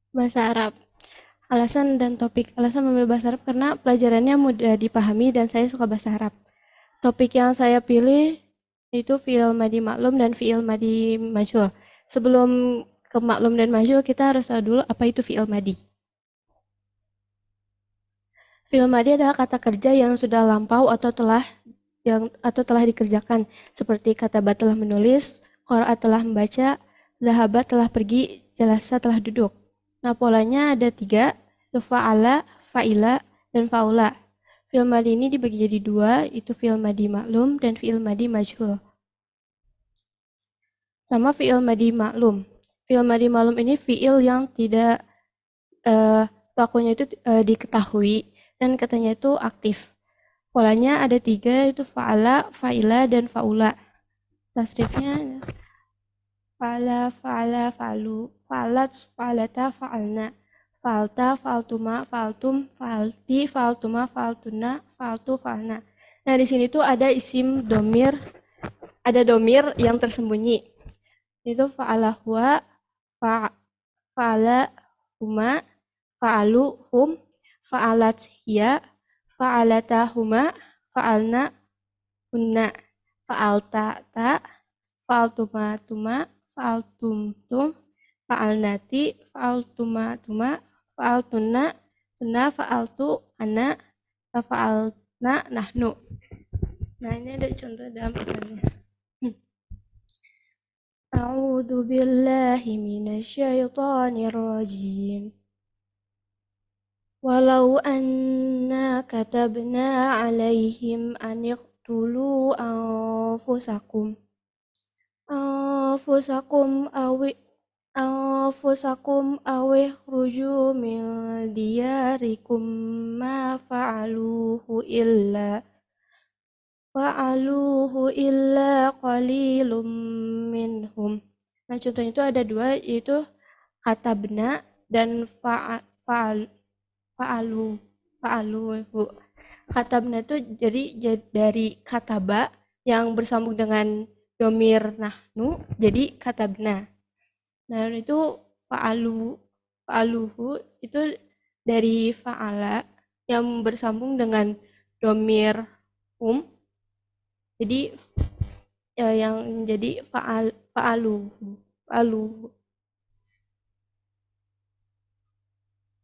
Bahasa Arab. Alasan dan topik. Alasan memilih bahasa Arab karena pelajarannya mudah dipahami dan saya suka bahasa Arab. Topik yang saya pilih itu fi'il madi maklum dan fi'il madi majhul. Sebelum ke maklum dan majhul kita harus tahu dulu apa itu fi'il madi. Fi'il madi adalah kata kerja yang sudah lampau atau telah dikerjakan, seperti kata ba telah menulis, qara'a telah membaca, zahaba telah pergi, jalasa telah duduk. Nah, polanya ada 3, itu fa'ala, fa'ila, dan fa'ula. Fi'il madi ini dibagi jadi 2, itu fi'il madi maklum dan fi'il madi majhul. Sama fi'il madi maklum. Fi'il madi maklum ini fi'il yang tidak pelakunya itu diketahui dan katanya itu aktif. Polanya ada 3, itu fa'ala, fa'ila, dan fa'ula. Tasrifnya fa'ala, fa'ala, fa'alu, fa'alat, fa'alata, fa'alna, fa'alta, fa'altuma, fa'altum, fa'alti, fa'altuma, fa'altuna, fa'altu, fa'alna. Nah, di sini tuh ada isim domir, ada domir yang tersembunyi. Itu fa'ala huwa, fa'ala huma, fa'alu hum, fa'alat hiya, fa'alata huma, fa'alna hunna, fa'alta ta, fa'altuma tuma, fa'altum tum, fa'alnati, fa'altuma tuma, fa'altunna tunna, fa'altu ana, fa'alna nahnu. Nah, ini ada contoh dalam pertanyaan. A'udzu billahi minasyaitonir rajim. Walau anna katabna 'alaihim an iqtulu anfusakum awi khruju min diyarikum ma fa'aluhu illa qalilum minhum. Nah, contohnya itu ada 2, yaitu katabna dan fa'alu fa'aluhu. Katabna itu jadi dari kataba yang bersambung dengan domir nahnu jadi katabna. Nah, itu fa'aluhu itu dari fa'ala yang bersambung dengan domir hum jadi yang jadi fa'aluhu.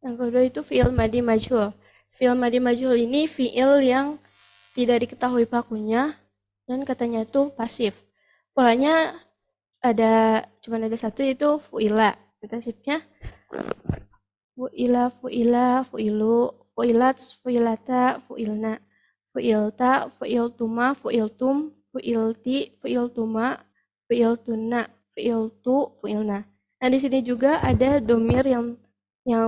Yang kedua itu fi'il madi majhul. Fi'il madi majhul ini fi'il yang tidak diketahui pelakunya dan katanya itu pasif. Polanya cuma ada 1, yaitu fu'ila. Tasrifnya fu'ila, fu'ilu, fu'ilat, fu'ilata, fu'ilna, fu'ilta, fu'iltuma, fu'iltum, fu'ilti, fu'iltuma, fu'iltunna, fu'iltu, fu'ilna. Nah, di sini juga ada domir yang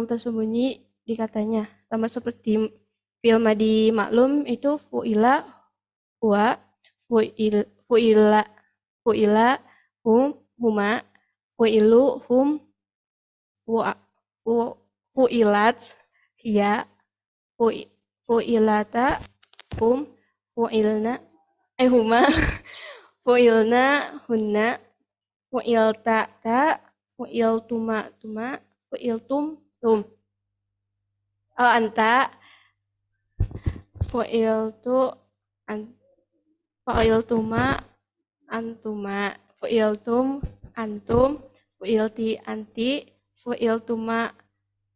tersembunyi di katanya. Sama seperti fi'il madi maklum itu fu'ila, huwa, fu'ila, hum, huma, fu'ilu, hum, fu'ilat, hiya, fu'ilata, hum, fu'ilna, huma, fu'ilna, hunna, fu'ilta, ta, fu'iltuma, tuma, fu'iltum, tum. Anta, fu'iltu, fu'iltuma, antuma, fu'iltum, antum, fu'ilti, anti, fu'iltuma,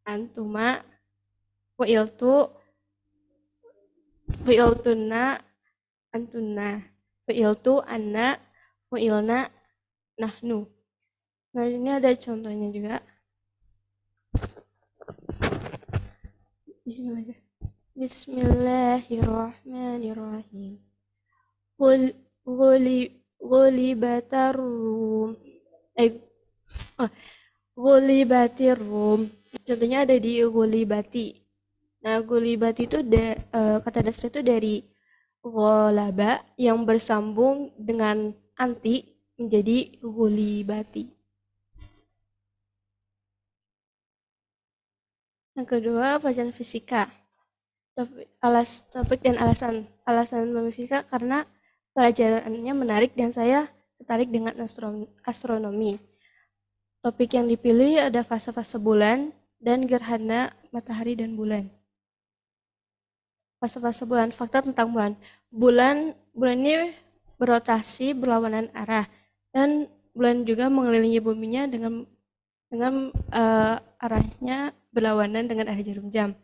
antuma, fu'iltunna, antunna, fu'iltu, anna, fu'ilna, nahnu. Nah, ini ada contohnya juga. Bismillahirrahmanirrahim. Ghulibatar rum. Ghulibatir rum. Contohnya ada di ghulibati. Nah, ghulibati itu kata dasar itu dari gholaba yang bersambung dengan anti menjadi ghulibati. Yang kedua, pelajaran fisika. Topik dan alasan. Alasan memilih fisika karena pelajarannya menarik dan saya tertarik dengan astronomi. Topik yang dipilih ada fase-fase bulan dan gerhana matahari dan bulan. Fase-fase bulan, fakta tentang bulan. Bulan ini berotasi berlawanan arah, dan bulan juga mengelilingi buminya dengan arahnya berlawanan dengan arah jarum jam.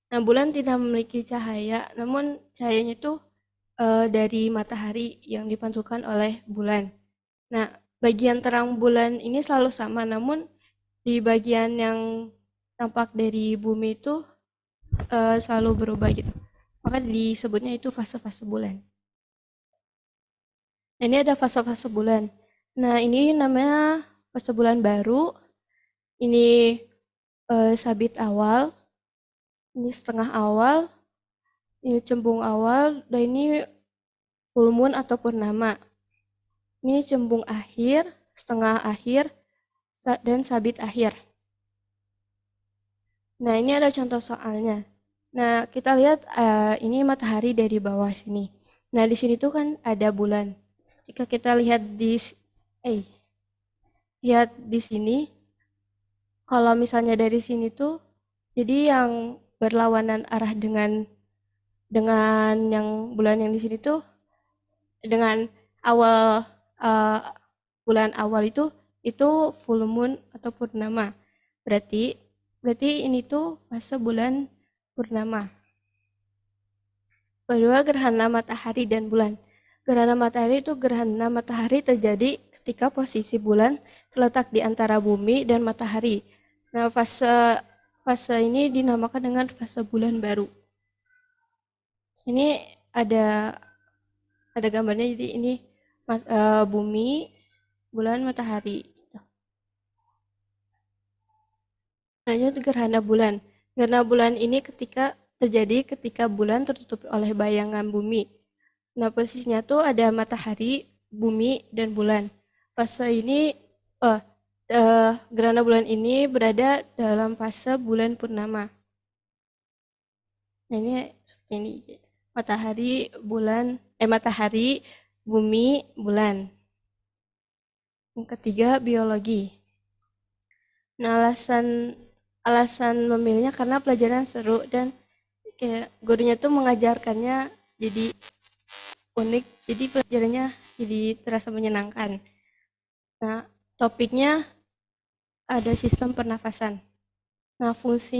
Nah, bulan tidak memiliki cahaya, namun cahayanya itu dari matahari yang dipantulkan oleh bulan. Nah, bagian terang bulan ini selalu sama, namun di bagian yang tampak dari bumi itu selalu berubah gitu. Maka disebutnya itu fase-fase bulan. Nah, ini ada fase-fase bulan. Nah, ini namanya fase bulan baru. Ini sabit awal, ini setengah awal, ini cembung awal, dan ini full moon atau purnama. Ini cembung akhir, setengah akhir, dan sabit akhir. Nah, ini ada contoh soalnya. Nah, kita lihat ini matahari dari bawah sini. Nah, di sini tuh kan ada bulan. Jika kita lihat di sini, kalau misalnya dari sini tuh, jadi yang berlawanan arah dengan yang bulan yang di sini tuh, dengan awal uh, bulan awal itu full moon atau purnama. Berarti ini tuh fase bulan purnama. Kedua, gerhana matahari dan bulan. Gerhana matahari itu gerhana matahari terjadi ketika posisi bulan terletak di antara bumi dan matahari. Nah, fase ini dinamakan dengan fase bulan baru. Ini ada gambarnya, jadi ini bumi, bulan, matahari. Nah, ini gerhana bulan. Gerhana bulan ini terjadi ketika bulan tertutup oleh bayangan bumi. Nah, posisinya tuh ada matahari, bumi, dan bulan. Fase ini, gerhana bulan ini berada dalam fase bulan purnama. Nah, ini seperti ini. Matahari, bumi, bulan. Yang ketiga, biologi. Nah, alasan memilihnya karena pelajaran seru dan kayak gurunya tuh mengajarkannya jadi unik, jadi pelajarannya jadi terasa menyenangkan. Nah, topiknya ada sistem pernafasan. Nah, fungsi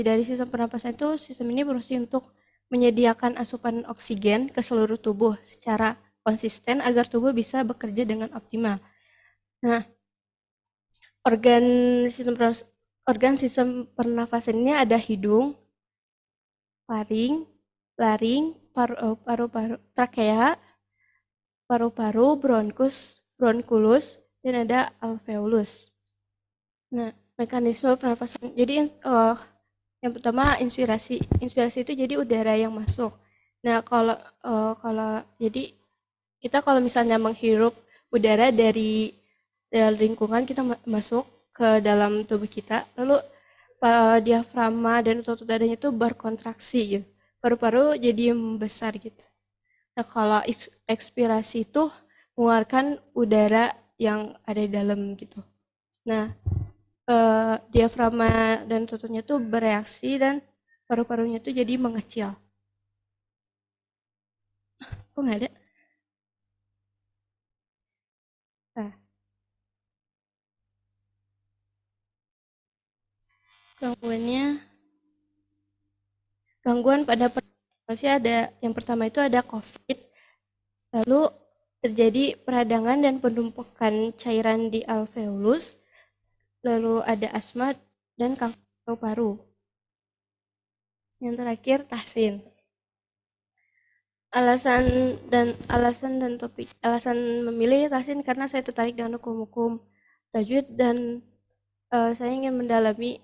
dari sistem pernapasan itu, sistem ini berfungsi untuk menyediakan asupan oksigen ke seluruh tubuh secara konsisten agar tubuh bisa bekerja dengan optimal. Nah, organ sistem organ sistem pernafasan ini ada hidung, laring, paru-paru, trakea, paru-paru, bronkulus, dan ada alveolus. Nah, mekanisme pernapasan. Jadi yang pertama inspirasi. Inspirasi itu jadi udara yang masuk. Nah, kalau jadi kita kalau misalnya menghirup udara dari lingkungan, kita masuk ke dalam tubuh kita, lalu diafragma dan otot dadanya itu berkontraksi gitu. Paru-paru jadi membesar gitu. Nah, kalau ekspirasi itu mengeluarkan udara yang ada di dalam gitu. Nah, diafragma dan ototnya tuh bereaksi dan paru-parunya tuh jadi mengecil. Kok nggak ada? Nah, gangguannya, gangguan pada manusia ada, yang pertama itu ada COVID, lalu terjadi peradangan dan penumpukan cairan di alveolus, lalu ada asma dan kanker paru-paru. Yang terakhir tahsin. Alasan memilih tahsin karena saya tertarik dengan hukum-hukum tajwid dan saya ingin mendalami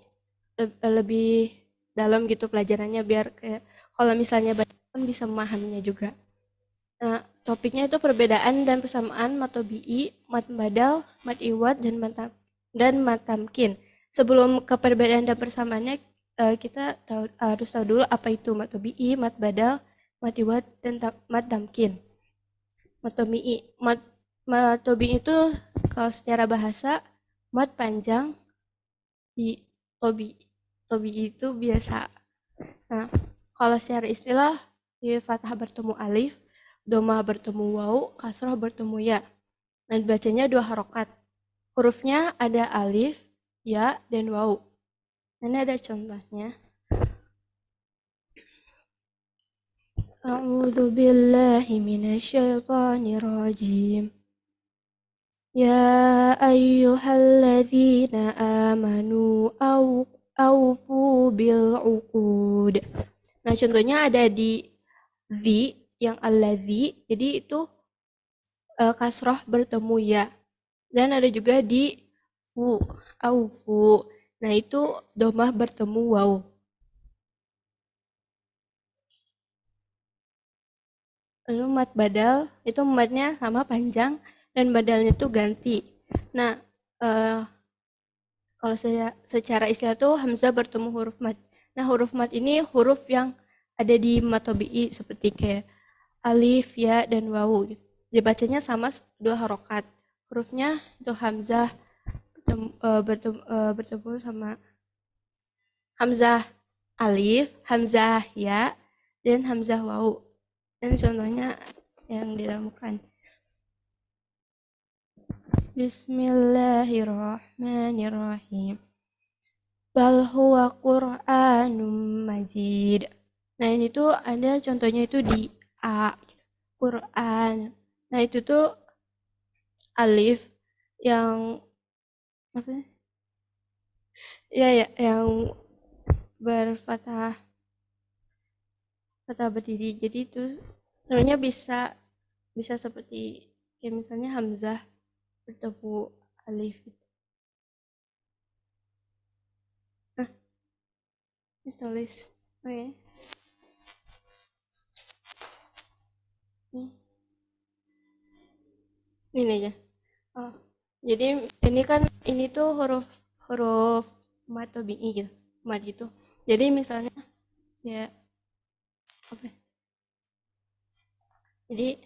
lebih dalam gitu pelajarannya, biar kayak kalau misalnya baca pun bisa memahaminya juga. Nah, topiknya itu perbedaan dan persamaan mat tobi'i, mat badal, mat iwad, dan mat tamkin. Sebelum ke perbedaan dan persamaannya, kita harus tahu dulu apa itu mat tobi'i, mat badal, mat iwad, dan mat tamkin. Mat tobi'i itu kalau secara bahasa mat panjang, di tobi. Tobi itu biasa. Nah, kalau secara istilah di fathah bertemu alif, domah bertemu waw, kasroh bertemu ya. Nah, bacanya 2 harokat. Hurufnya ada alif, ya, dan waw. Ini ada contohnya. A'udzu billahi minasyaitonir rajim. Ya ayyuhalladzina amanu awfu bil uqud. Nah, contohnya ada di zi yang allazi, jadi itu kasroh bertemu ya. Dan ada juga di fu, aufu. Nah, itu domah bertemu waw. Lalu mat badal, itu matnya sama panjang dan badalnya tuh ganti. Nah, kalau saya secara istilah tuh hamzah bertemu huruf mat. Nah, huruf mat ini huruf yang ada di matobi'i seperti kayak alif, ya, dan wawu gitu. Dibacanya sama 2 harokat. Hurufnya itu hamzah bertemu sama hamzah alif, hamzah ya, dan hamzah wawu. Dan contohnya yang diramukan. Bismillahirrahmanirrahim. Bal huwa Qur'anum Majid. Nah, ini tuh ada contohnya itu di A, Quran. Nah, itu tuh alif yang apa ya? Ya, ya, yang berfathah berdiri. Jadi itu sebenarnya bisa bisa seperti kayak misalnya hamzah bertemu alif gitu. Nah, ditulis. Oke. Nih. Ini aja. Oh. Jadi ini kan ini tuh huruf huruf mat atau bi gitu. Mat gitu. Jadi misalnya ya apa? Jadi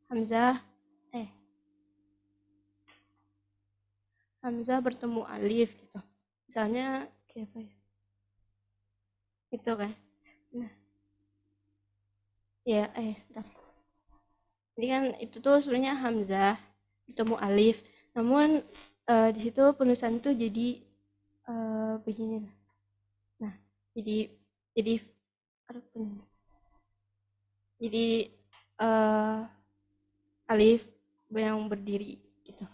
hamzah eh hamzah bertemu alif gitu. Misalnya kayak apa ya? Gitu kan. Nah, ya bentar. Jadi kan itu tuh sebenarnya hamzah bertemu alif. Namun di situ penulisan tuh jadi begini. Nah, jadi apa pun. Jadi alif yang berdiri gitu.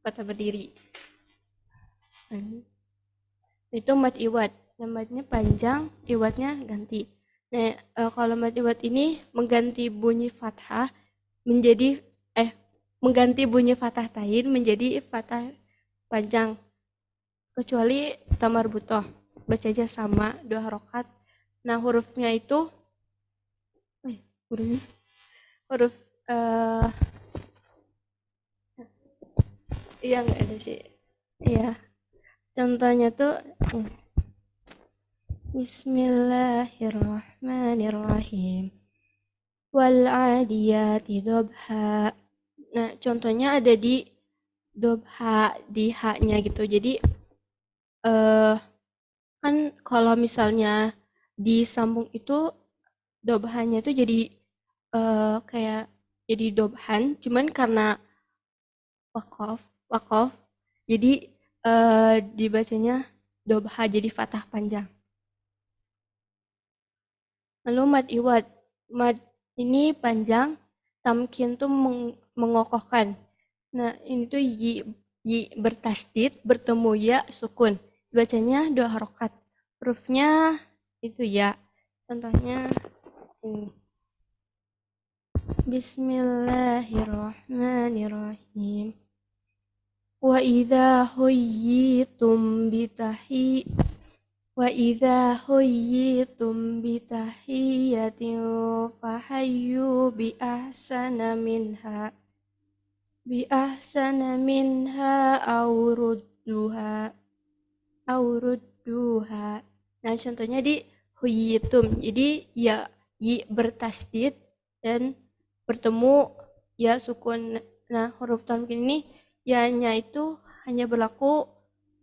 Kata berdiri. Itu mat iwat. Namanya panjang, iwatnya ganti. Nah, kalau mat iwat ini mengganti bunyi fathah menjadi mengganti bunyi fathah tain menjadi fathah panjang. Kecuali tamar butoh. Baca aja sama 2 harokat. Nah, hurufnya itu huruf iya nggak ada sih. Iya. Contohnya tuh Bismillahirrahmanirrahim. Wal adiyati dobha. Nah, contohnya ada di dobha, di haknya gitu. Jadi kan kalau misalnya disambung itu dobhanya itu jadi kayak jadi dobhan, cuman karena wakof, wakof, jadi dibacanya dobha jadi fathah panjang. Lalu mad iwad, mad ini panjang, tamkin tuh mengokohkan. Nah, ini tuh yi bertasdid bertemu ya sukun. Bacanya 2 harokat. Hurufnya itu ya. Contohnya ini. Bismillahirrahmanirrahim. Wa idza huyyitum bitahiyatin fahayyu bi ahsana minha aurudduha. Nah, contohnya di huyitum. Jadi ya yi bertasdid dan bertemu ya sukun. Nah, huruf tamkin ini ya-nya itu hanya berlaku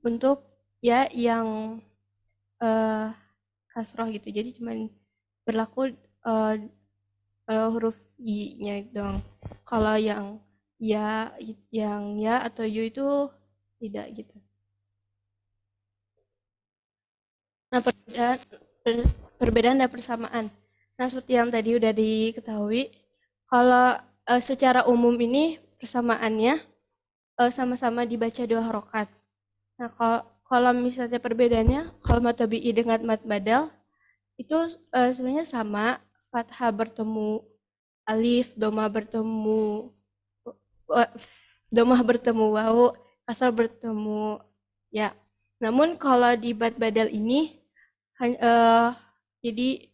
untuk ya yang kasroh gitu. Jadi cuman berlaku huruf y-nya doang. Kalau yang ya atau yu itu tidak gitu. Nah, perbedaan dan persamaan. Nah, seperti yang tadi udah diketahui, kalau secara umum ini persamaannya sama-sama dibaca 2 harokat. Nah, kalau misalnya perbedaannya, kalau mad tabi'i dengan mad badal itu sebenarnya sama, fathah bertemu alif, wa- domah bertemu wawu, kasar bertemu ya. Namun kalau di bad badal ini jadi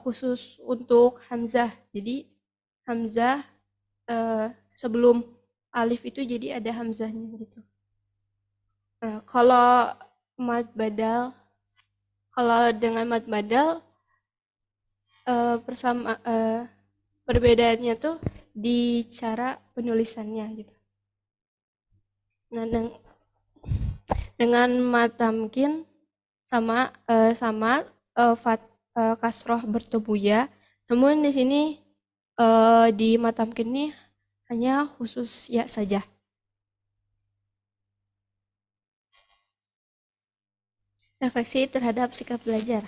khusus untuk hamzah. Jadi hamzah sebelum alif itu jadi ada hamzahnya gitu. Kalau mad badal, kalau dengan mad badal perbedaannya tuh di cara penulisannya gitu. Nah, dengan mad tamkin sama kasroh bertemu ya. Namun di sini di mad tamkin ini hanya khusus ya saja. Refleksi terhadap sikap belajar.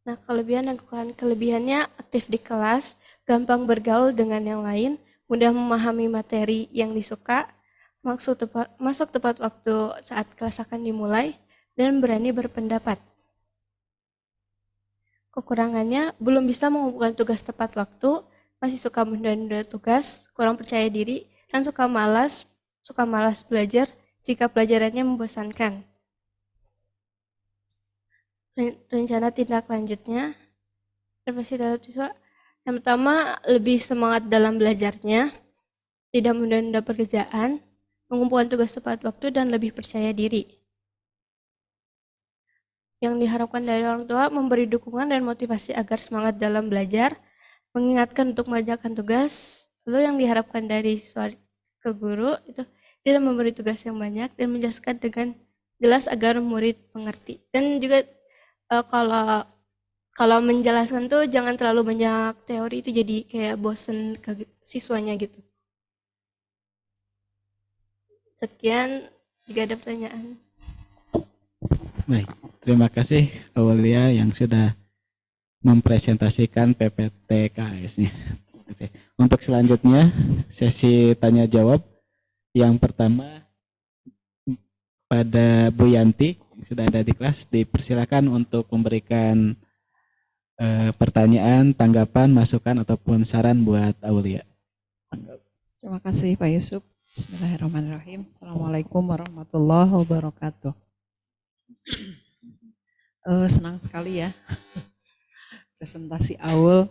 Nah, kelebihannya aktif di kelas, gampang bergaul dengan yang lain, mudah memahami materi yang disuka, masuk tepat waktu saat kelas akan dimulai, dan berani berpendapat. Kekurangannya belum bisa mengumpulkan tugas tepat waktu, masih suka menunda tugas, kurang percaya diri, dan suka malas belajar jika pelajarannya membosankan. Rencana tindak lanjutnya, refleksi dalam siswa. Yang pertama, lebih semangat dalam belajarnya, tidak menunda pekerjaan, mengumpulkan tugas tepat waktu, dan lebih percaya diri. Yang diharapkan dari orang tua, memberi dukungan dan motivasi agar semangat dalam belajar, mengingatkan untuk mengerjakan tugas. Lalu yang diharapkan dari siswa ke guru itu tidak memberi tugas yang banyak dan menjelaskan dengan jelas agar murid mengerti. Dan juga kalau kalau menjelaskan tuh jangan terlalu banyak teori, itu jadi kayak bosen ke siswanya gitu. Sekian, jika ada pertanyaan. Baik, terima kasih Aulia yang sudah mempresentasikan PPTKS-nya. Untuk selanjutnya sesi tanya jawab. Yang pertama pada Bu Yanti yang sudah ada di kelas, dipersilakan untuk memberikan pertanyaan, tanggapan, masukan ataupun saran buat Aulia. Terima kasih Pak Yusuf. Bismillahirrahmanirrahim. Assalamualaikum warahmatullahi wabarakatuh. Senang sekali ya presentasi awal.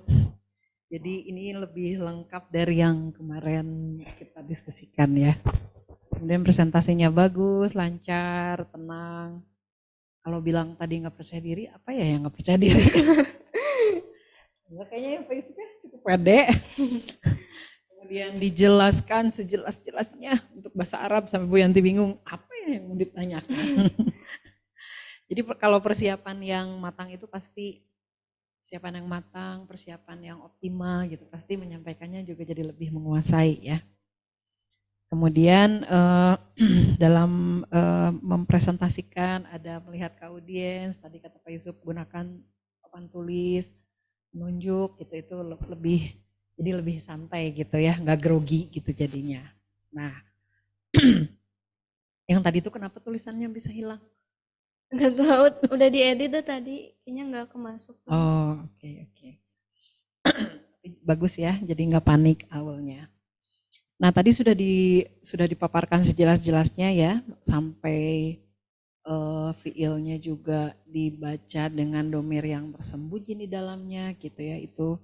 Jadi ini lebih lengkap dari yang kemarin kita diskusikan ya. Kemudian presentasinya bagus, lancar, tenang. Kalau bilang tadi nggak percaya diri, apa ya yang nggak percaya diri? Kayaknya yang Pak Yusuf ya cukup pede. Kemudian dijelaskan sejelas-jelasnya untuk bahasa Arab sampai Bu Yanti bingung, apa ya yang mau ditanyakan? Jadi kalau persiapan yang matang itu pasti persiapan yang matang, persiapan yang optimal gitu, pasti menyampaikannya juga jadi lebih menguasai ya. Kemudian dalam mempresentasikan ada melihat ke audiens, tadi kata Pak Yusuf gunakan papan tulis, menunjuk gitu, itu lebih jadi lebih santai gitu ya, nggak grogi gitu jadinya. Nah, yang tadi itu kenapa tulisannya bisa hilang? Nggak tahu, udah diedit tuh tadi, kayaknya nggak kemasuk. Oh, oke. Bagus ya, jadi nggak panik awalnya. Nah, tadi sudah dipaparkan sejelas-jelasnya ya, sampai fiilnya juga dibaca dengan domir yang tersembunyi di dalamnya gitu ya, itu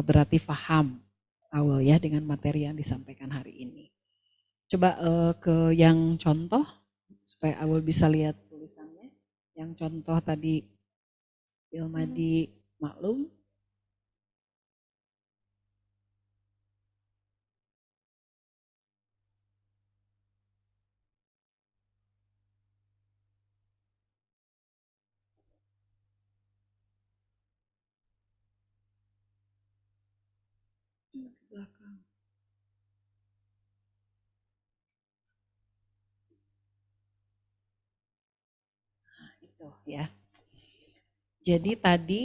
berarti paham awal ya dengan materi yang disampaikan hari ini. Coba ke yang contoh supaya awal bisa lihat tulisannya. Yang contoh tadi Ilmadi maklum. belakang. Nah, itu ya. Jadi tadi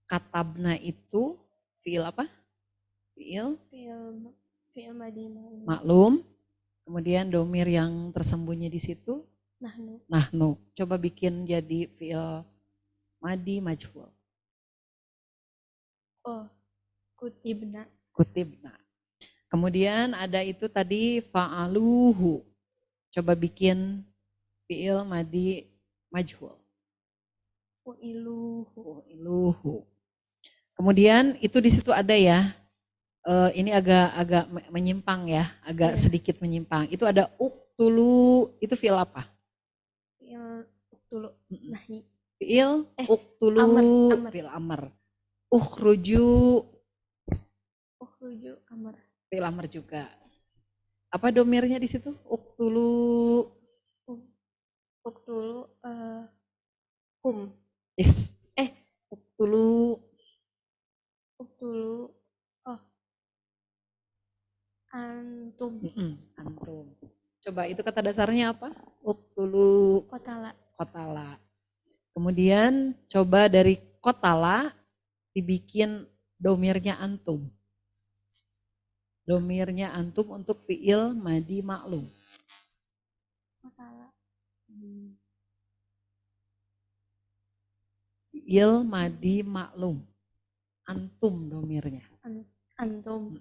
katabna itu fiil apa? Fiil Fi'il madi maklum. Kemudian domir yang tersembunyi di situ nahnu. nahnu. Coba bikin jadi fiil madi majhul. Oh, kutibna. Kutibna. Kemudian ada itu tadi fa'aluhu. Coba bikin fiil madi majhul. Fu'iluhu. Kemudian itu di situ ada ya. Ini agak menyimpang ya, agak sedikit menyimpang. Itu ada uktulu, itu fiil apa? Fi'il uktulu nahi. Fiil uktulu, amr. fiil amr. Ukhruju Amr. Fiil amr juga. Apa domirnya di situ? Uktulu. Uktulu hum. Uktulu. Oh. Antum. Antum. Coba itu kata dasarnya apa? Uktulu. Kotala. Kemudian coba dari kotala dibikin domirnya antum. Domirnya antum untuk fiil madi maklum. Kotala. Fiil madi maklum. Antum domirnya. Antum.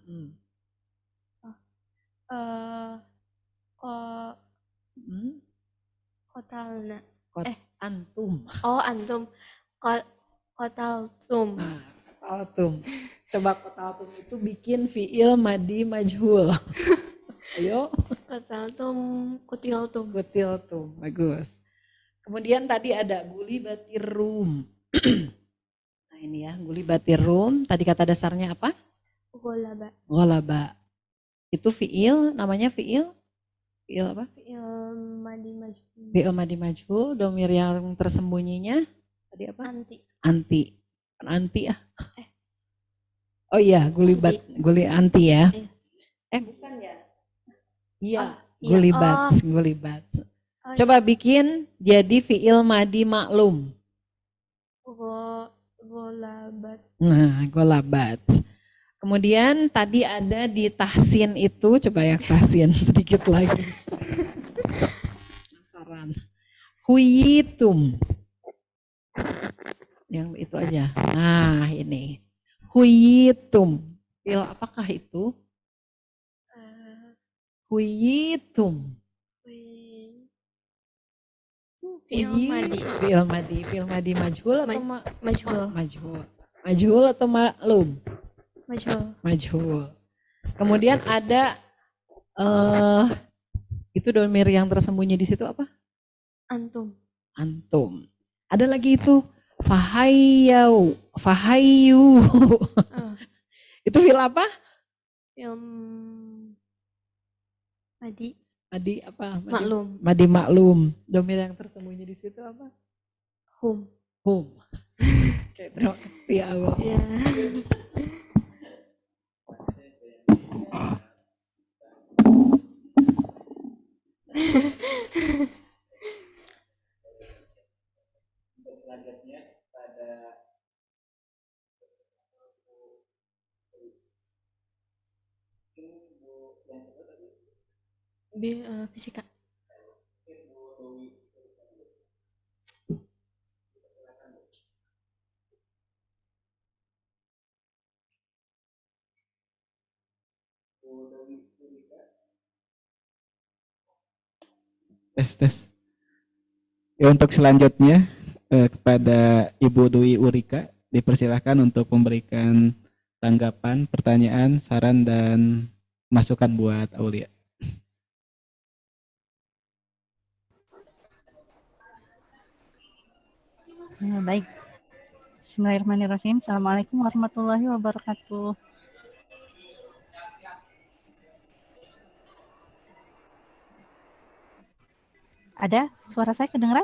Kotalna. Antum. Oh, antum. Kotaltum. Nah, kotaltum. Coba kotaltum itu bikin fiil madi majhul. Ayo. Kotaltum, kutiltum. Kutiltum, bagus. Kemudian tadi ada guli batir rum. Nah ini ya, guli batir rum. Tadi kata dasarnya apa? Golaba. Itu fiil, namanya fiil apa? Fiil madi majhul. Fiil madi majhul, domir yang tersembunyinya tadi apa? Anti. Anti ya. Oh iya, guli anti ya. Bukan ya? Iya, gulibat. Coba bikin jadi fiil madi maklum. Golabat. Nah, golabat. Kemudian tadi ada di tahsin itu, coba ya tahsin sedikit lagi. Penasaran. Huyitum. Yang itu aja. Nah ini. Huyitum. Fiil apakah itu? Huyitum. Fiil madi majhul atau majhul? Majhul atau maklum? Majhul. Kemudian ada itu domir yang tersembunyi di situ apa? Antum. Ada lagi itu fahayu. Itu fiil apa? Fiil madi apa? Maklum. Madi maklum. Domir yang tersembunyi di situ apa? Hum. Oke, terima kasih Allah. Ya. Selanjutnya pada Fisika. Tes. Ya, untuk selanjutnya kepada Ibu Dwi Urika dipersilahkan untuk memberikan tanggapan, pertanyaan, saran dan masukan buat Aulia. Baik. Bismillahirrahmanirrahim. Assalamualaikum warahmatullahi wabarakatuh. Ada suara saya kedengeran?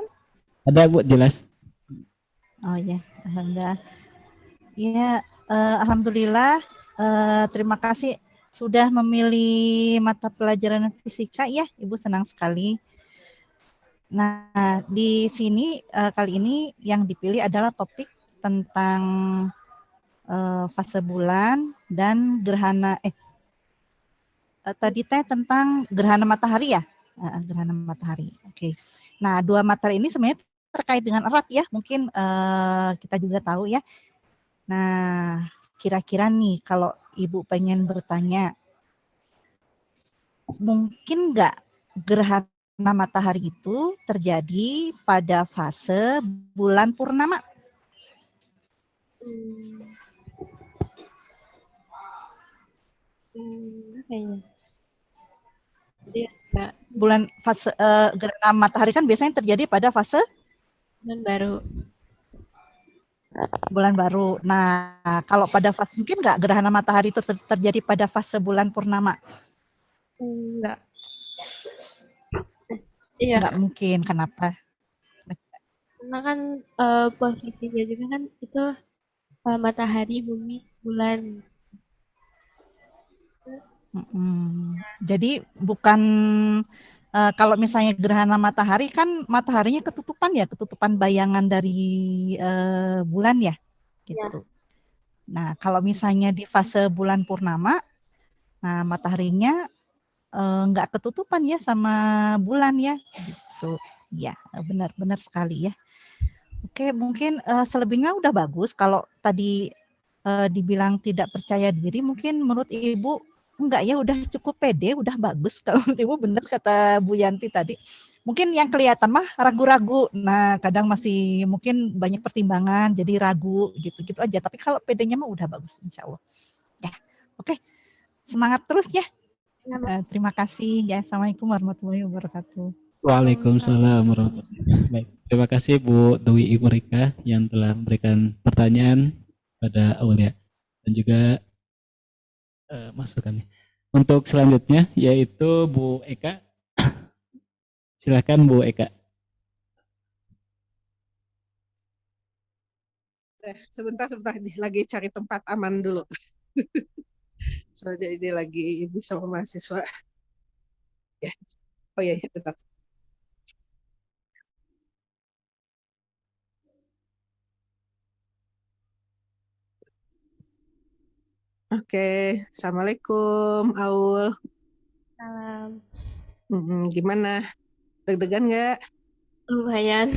Ada Bu, jelas. Oh ya, alhamdulillah. Ya, alhamdulillah Terima kasih sudah memilih mata pelajaran fisika ya, Ibu senang sekali. Nah, di sini kali ini yang dipilih adalah topik tentang fase bulan dan gerhana tadi teh tentang gerhana matahari ya, gerhana matahari. Oke. Nah, dua materi ini sebenarnya terkait dengan erat ya, mungkin kita juga tahu ya. Nah, kira-kira nih kalau Ibu pengen bertanya, mungkin nggak gerhana matahari itu terjadi pada fase bulan purnama? Kayaknya. Jadi ya, Bulan fase gerhana matahari kan biasanya terjadi pada fase bulan baru. bulan baru. Nah, kalau pada fase mungkin nggak gerhana matahari itu terjadi pada fase bulan purnama? Enggak. Iya, Nggak mungkin. Kenapa? karena kan posisinya juga kan itu matahari, bumi, bulan. Jadi bukan kalau misalnya gerhana matahari kan mataharinya ketutupan ya, ketutupan bayangan dari bulan ya, Ya, gitu. Nah, kalau misalnya di fase bulan purnama, nah mataharinya nggak ketutupan ya sama bulan ya, gitu. Ya, benar-benar sekali ya. Oke, mungkin selebihnya udah bagus. Kalau tadi dibilang tidak percaya diri, mungkin menurut Ibu enggak ya, udah cukup pede, udah bagus. Kalau menurut Ibu benar kata Bu Yanti tadi. Mungkin yang kelihatan mah ragu-ragu. Nah, kadang masih mungkin banyak pertimbangan, jadi ragu gitu-gitu aja. Tapi kalau pedenya mah udah bagus, insya Allah. Ya, oke. Semangat terus ya. Terima kasih. Ya, Assalamualaikum warahmatullahi wabarakatuh. Waalaikumsalam warahmatullahi wabarakatuh. Baik, terima kasih Bu Dwi Ibu Rika yang telah memberikan pertanyaan pada Aulia dan juga masukannya. Untuk selanjutnya yaitu Bu Eka. Silakan Bu Eka. Sebentar nih, lagi cari tempat aman dulu. Soalnya ini lagi ibu sama mahasiswa. Ya, oh ya, bentar. Oke, Assalamualaikum, Aul. salam. Gimana? Deg-degan nggak? Lumayan.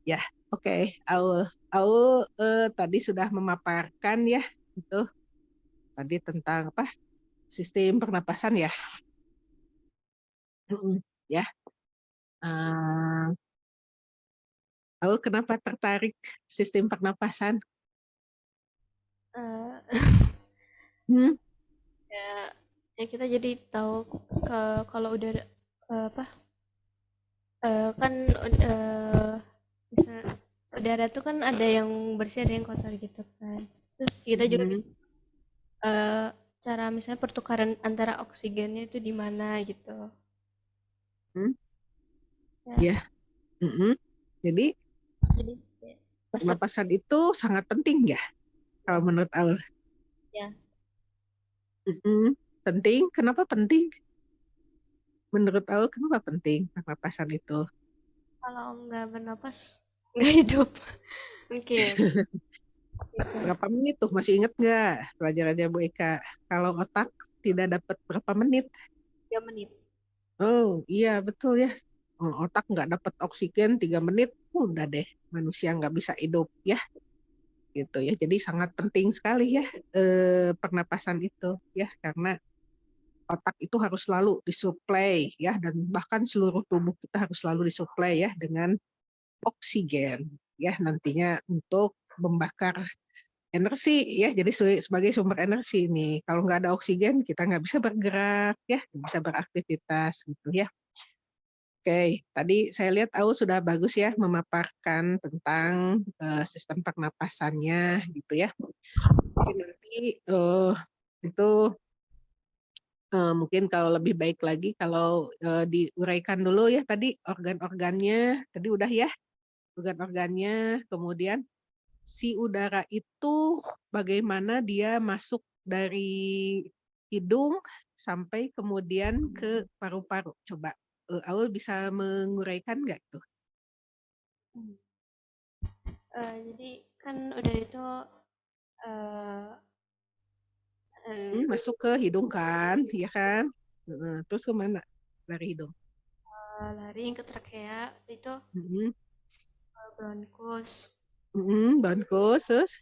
Ya, oke, Aul. Aul tadi sudah memaparkan ya, itu tadi tentang apa? Sistem pernapasan ya. Ya. Aul kenapa tertarik sistem pernapasan? Eh, Hmm? ya, ya kita jadi tahu kalau udah apa kan misalnya udara tuh kan ada yang bersih ada yang kotor gitu kan. Terus kita juga bisa eh, cara misalnya pertukaran antara oksigennya itu di mana gitu. Hmm? Ya, Ya. Jadi jadi ya, resep pernapasan itu sangat penting ya, kalau menurut Aul. ya. Penting, kenapa penting? Menurut Aul kenapa penting pernapasan itu? Kalau nggak bernapas nggak hidup mungkin gitu. Berapa menit tuh, masih inget nggak pelajarannya Bu Eka? Kalau otak tidak dapat berapa menit? 3 menit. Oh iya betul ya. Otak nggak dapat oksigen 3 menit, udah deh manusia nggak bisa hidup ya. Gitu ya. Jadi sangat penting sekali ya pernapasan itu ya, karena otak itu harus selalu disuplai ya, dan bahkan seluruh tubuh kita harus selalu disuplai ya dengan oksigen ya, nantinya untuk membakar energi ya, jadi sebagai sumber energi nih. Kalau nggak ada oksigen kita nggak bisa bergerak ya, nggak bisa beraktivitas gitu ya. Oke, tadi saya lihat Au sudah bagus ya memaparkan tentang sistem pernapasannya gitu ya. Mungkin nanti itu mungkin kalau lebih baik lagi kalau diuraikan dulu ya tadi organ-organnya, tadi udah ya organ-organnya, kemudian si udara itu bagaimana dia masuk dari hidung sampai kemudian ke paru-paru. Coba Aul bisa menguraikan nggak tuh? Jadi kan udara itu Masuk ke hidung kan, ya kan? Terus kemana dari hidung? lari ke trakea itu Mm-mm. bronkus, Bronkus, terus?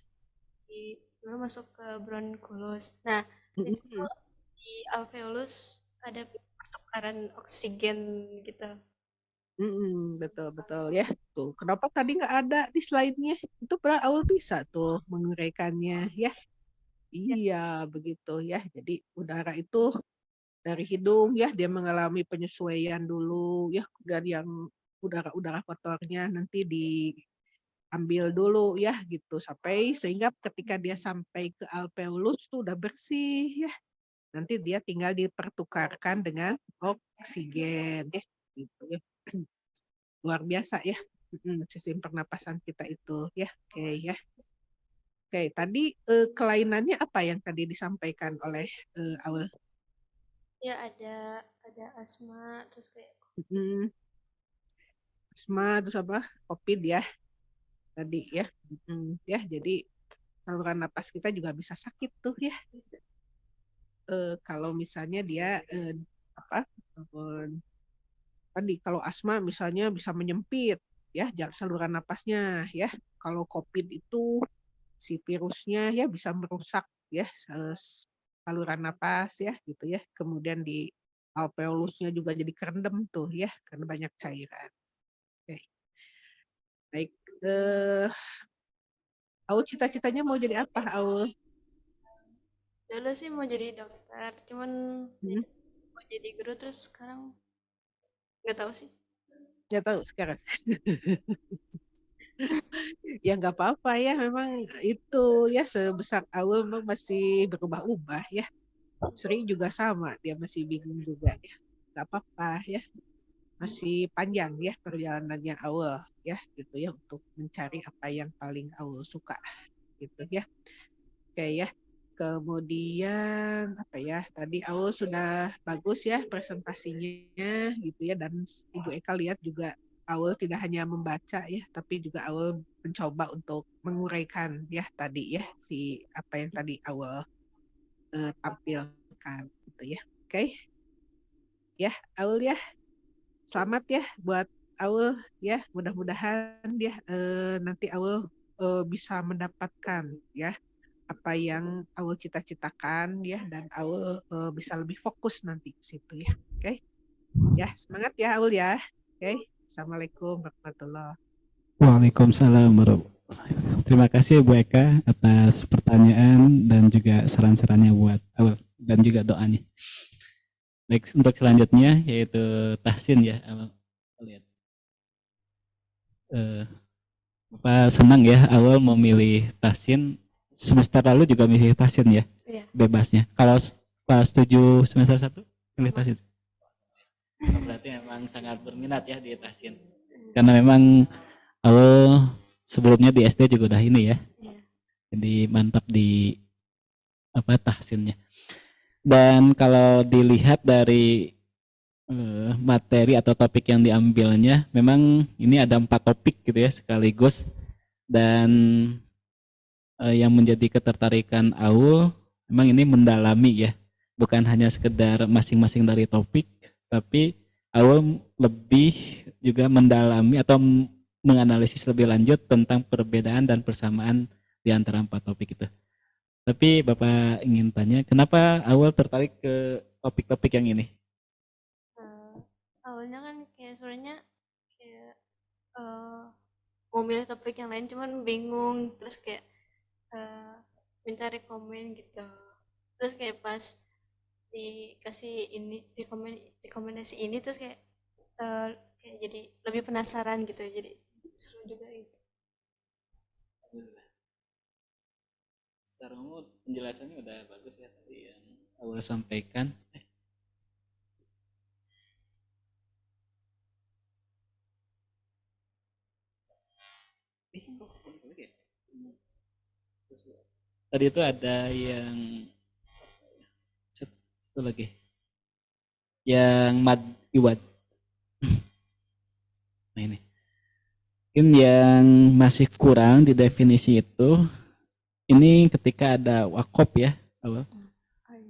baru masuk ke bronkulus. Nah, itu Mm-mm. di alveolus ada pertukaran oksigen gitu. Betul betul ya. Tuh, kenapa tadi nggak ada di slide-nya? Itu padahal Aul bisa tuh menguraikannya ya. Ya, Iya, begitu ya. Jadi udara itu dari hidung ya, dia mengalami penyesuaian dulu ya, dan yang udara-udara kotornya nanti diambil dulu ya gitu sampai sehingga ketika dia sampai ke alveolus tuh udah bersih ya. Nanti dia tinggal dipertukarkan dengan oksigen ya gitu ya. Luar biasa ya. Sistem pernapasan kita itu ya. Oke ya. Oke, tadi kelainannya apa yang tadi disampaikan oleh Aul? ya ada asma terus kayak Mm, Asma terus apa? COVID ya tadi ya. Ya, jadi saluran napas kita juga bisa sakit tuh ya. Kalau misalnya dia apa? Tadi kalau asma misalnya bisa menyempit ya saluran napasnya ya. Kalau COVID itu si virusnya ya bisa merusak ya saluran napas ya gitu ya. Kemudian di alveolusnya juga jadi kerendam tuh ya karena banyak cairan. Oke. Baik, Aul cita-citanya mau jadi apa, Aul? dulu sih mau jadi dokter, cuman Hmm? mau jadi guru terus sekarang nggak tahu sih. Ya tahu sekarang. Ya nggak apa-apa ya, memang itu ya sebesar Aul memang masih berubah-ubah ya. Sri juga sama, dia masih bingung juga ya. Nggak apa-apa ya, masih panjang ya perjalanannya Aul ya gitu ya untuk mencari apa yang paling Aul suka gitu ya. Oke ya. Kemudian apa ya? Tadi Aul sudah bagus ya presentasinya gitu ya dan Ibu Eka lihat juga Aul tidak hanya membaca ya, tapi juga Aul mencoba untuk menguraikan ya tadi ya si apa yang tadi Aul tampilkan gitu ya. Oke, ya Aul ya. Selamat ya buat Aul ya. Mudah-mudahan dia nanti Aul bisa mendapatkan ya apa yang Aul cita-citakan ya dan Aul bisa lebih fokus nanti ke situ ya. Oke. Ya, semangat ya Aul ya. Oke. Assalamualaikum warahmatullahi wabarakatuh. Waalaikumsalam warahmatullahi. Terima kasih Bu Eka atas pertanyaan dan juga saran-sarannya buat Aul dan juga doanya. Baik, untuk selanjutnya yaitu tahsin ya. Lihat. Bapak senang ya awal memilih tahsin. Semester lalu juga milih tahsin ya, Iya, bebasnya. Kalau pas 7 semester 1 milih sama. tahsin. Oh, berarti memang sangat berminat ya di tahsin. Karena memang awal sebelumnya di SD juga udah ini ya. Iya. Jadi mantap di apa tahsinnya. Dan kalau dilihat dari materi atau topik yang diambilnya, memang ini ada 4 topik gitu ya sekaligus. Dan yang menjadi ketertarikan Aul memang ini mendalami ya, bukan hanya sekedar masing-masing dari topik, tapi Aul lebih juga mendalami atau menganalisis lebih lanjut tentang perbedaan dan persamaan di antara 4 topik itu. Tapi Bapak ingin tanya, kenapa Aul tertarik ke topik-topik yang ini? Eh, awalnya kan kayak sebenarnya kayak eh, mau milih topik yang lain cuman bingung terus kayak eh, minta rekomen gitu. Terus kayak pas dikasih ini rekomendasi ini terus eh, kayak jadi lebih penasaran gitu jadi seru juga gitu. Secara umum penjelasannya udah bagus ya tadi yang Aul sampaikan. Kok balik lagi ya? tadi itu ada yang satu lagi yang mad iwad. Nah ini mungkin yang masih kurang di definisi itu, ini ketika ada wakop ya.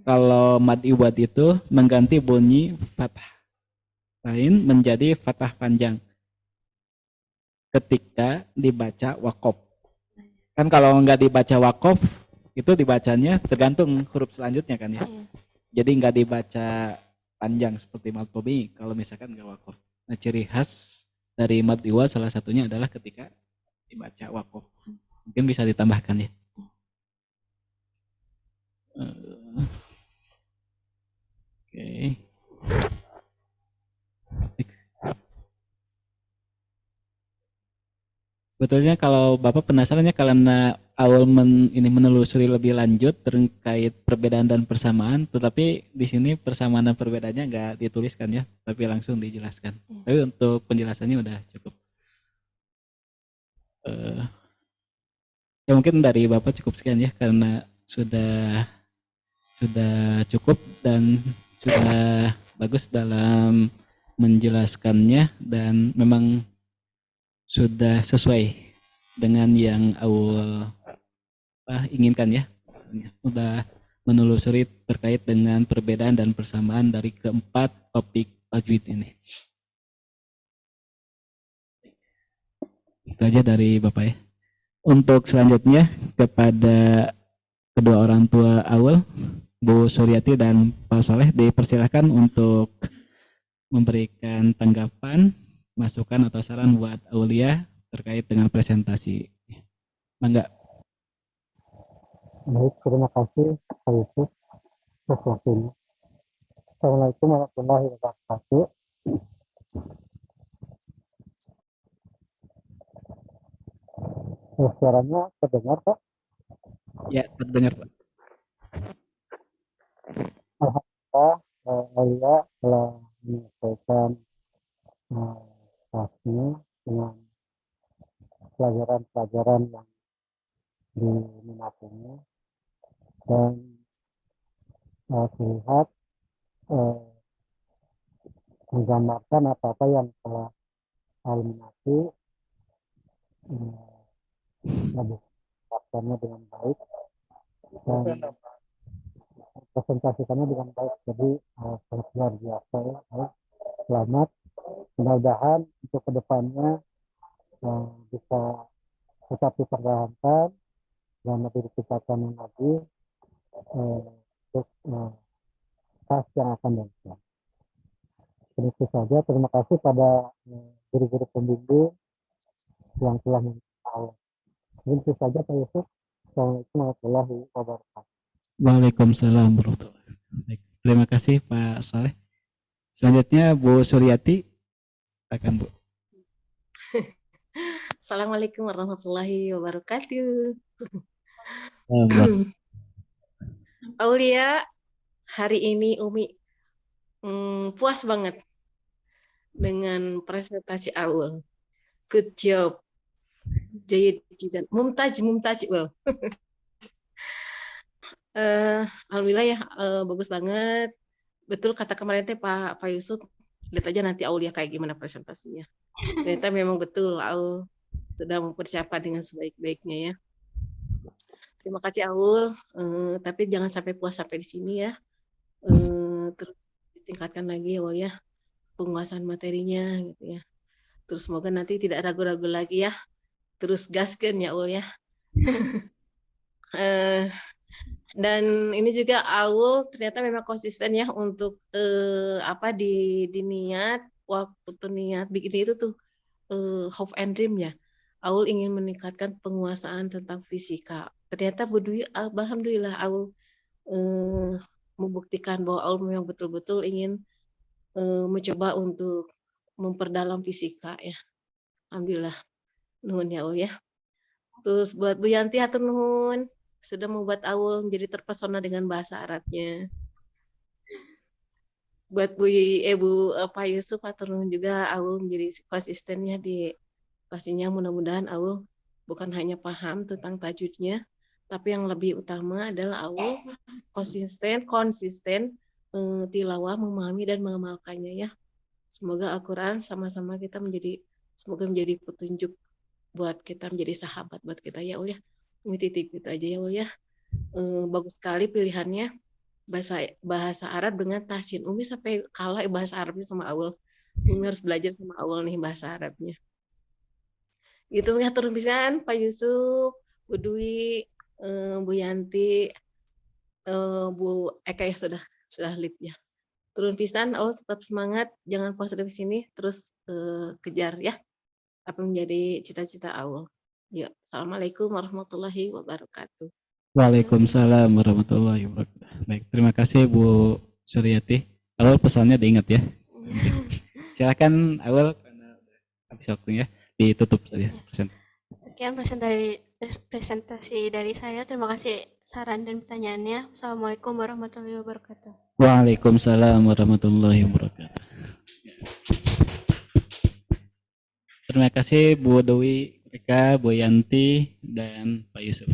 Kalau mad iwad itu mengganti bunyi fathah lain menjadi fathah panjang ketika dibaca wakop. Kan kalau nggak dibaca wakop itu dibacanya tergantung huruf selanjutnya kan ya. Jadi nggak dibaca panjang seperti mad tobi kalau misalkan nggak wakop. Nah ciri khas dari mad iwad salah satunya adalah ketika dibaca wakop. Mungkin bisa ditambahkan ya. Oke. Sebetulnya kalau Bapak penasaran ya karena awal ini menelusuri lebih lanjut terkait perbedaan dan persamaan, tetapi di sini persamaan dan perbedaannya nggak dituliskan ya, tapi langsung dijelaskan. Tapi untuk penjelasannya udah cukup. Ya mungkin dari Bapak cukup sekian ya karena sudah cukup dan sudah bagus dalam menjelaskannya dan memang sudah sesuai dengan yang awal inginkan ya. Sudah menelusuri terkait dengan perbedaan dan persamaan dari keempat topik tajwid ini. Itu aja dari Bapak ya. Untuk selanjutnya kepada kedua orang tua awal, Bu Suryati dan Pak Soleh dipersilahkan untuk memberikan tanggapan, masukan atau saran buat Aulia terkait dengan presentasi. Mangga. Baik, terima kasih Pak Yusuf atas waktunya. Assalamualaikum warahmatullahi wabarakatuh. Suaranya terdengar Pak? Ya, terdengar Pak. Alhamdulillah, Aulia telah menyelesaikan kelasnya dengan pelajaran-pelajaran yang diminatinya dan terlihat menggambarkan apa-apa yang telah minati melakukannya dengan baik dan presentasikannya dengan baik. Jadi sangat luar biasa ya. Selamat, mudah-mudahan untuk kedepannya bisa tetap dipertahankan dan lebih ditingkatkan lagi untuk kelas yang akan datang. Itu saja. Terima kasih pada guru-guru pembimbing yang telah mengetahui. Itu saja Pak Yusuf. Assalamualaikum warahmatullahi wabarakatuh. Waalaikumsalam warahmatullahi wabarakatuh. Terima kasih Pak Soleh. Selanjutnya Bu Suryati, silakan Bu. Assalamualaikum warahmatullahi wabarakatuh. Aulia, hari ini Umi puas banget dengan presentasi Aul. Good job. Jayid jidan. Mumtaz Ul. Alhamdulillah ya, bagus banget. Betul kata kemarin teh Pak Yusuf, lihat aja nanti Aulia kayak gimana presentasinya. Ternyata memang betul Aul sudah mempersiapkan dengan sebaik-baiknya ya. Terima kasih Aul, tapi jangan sampai puas sampai di sini ya. Terus ditingkatkan lagi Aul ya penguasaan materinya gitu ya. Terus semoga nanti tidak ragu-ragu lagi ya. Terus gaskan ya Aul ya. Dan ini juga Aul ternyata memang konsisten ya untuk di niat waktu niat bikin itu tuh hope and dream ya. Aul ingin meningkatkan penguasaan tentang fisika. Ternyata Bu Dwi, alhamdulillah Aul membuktikan bahwa Aul memang betul-betul ingin mencoba untuk memperdalam fisika ya. Alhamdulillah. Nuhun ya Aul ya. Terus buat Bu Yanti hatur nuhun sudah membuat Aul menjadi terpesona dengan bahasa Arabnya. Buat Pak Yusuf hatur nuhun juga Aul menjadi konsistennya di pastinya mudah-mudahan Aul bukan hanya paham tentang tajwidnya, Tapi yang lebih utama adalah Aul konsisten tilawah, memahami dan mengamalkannya ya. Semoga Al-Quran sama-sama kita semoga menjadi petunjuk buat kita, menjadi sahabat buat kita ya Ul ya. Ini titip itu aja ya Ul ya. Bagus sekali pilihannya bahasa Arab dengan tahsin. Umi sampai kalah bahasa Arabnya sama Aul. Umi harus belajar sama Aul nih bahasa Arabnya. Gitu ya, turun pisan Pak Yusuf, Bu Dwi, Bu Yanti, Bu Eka ya sudah lip ya. Turun pisan, tetap semangat, jangan puas dari sini, terus kejar ya apa menjadi cita-cita Aul. Yuk, assalamualaikum warahmatullahi wabarakatuh. Waalaikumsalam warahmatullahi wabarakatuh. Baik, terima kasih Bu Suryati. Awal pesannya diingat ya. Silakan Awal karena habis waktunya ditutup saja presentasi. Sekian presentasi dari saya. Terima kasih saran dan pertanyaannya. Assalamualaikum warahmatullahi wabarakatuh. Waalaikumsalam warahmatullahi wabarakatuh. Terima kasih Bu Dewi, Eka, Bu Yanti, dan Pak Yusuf.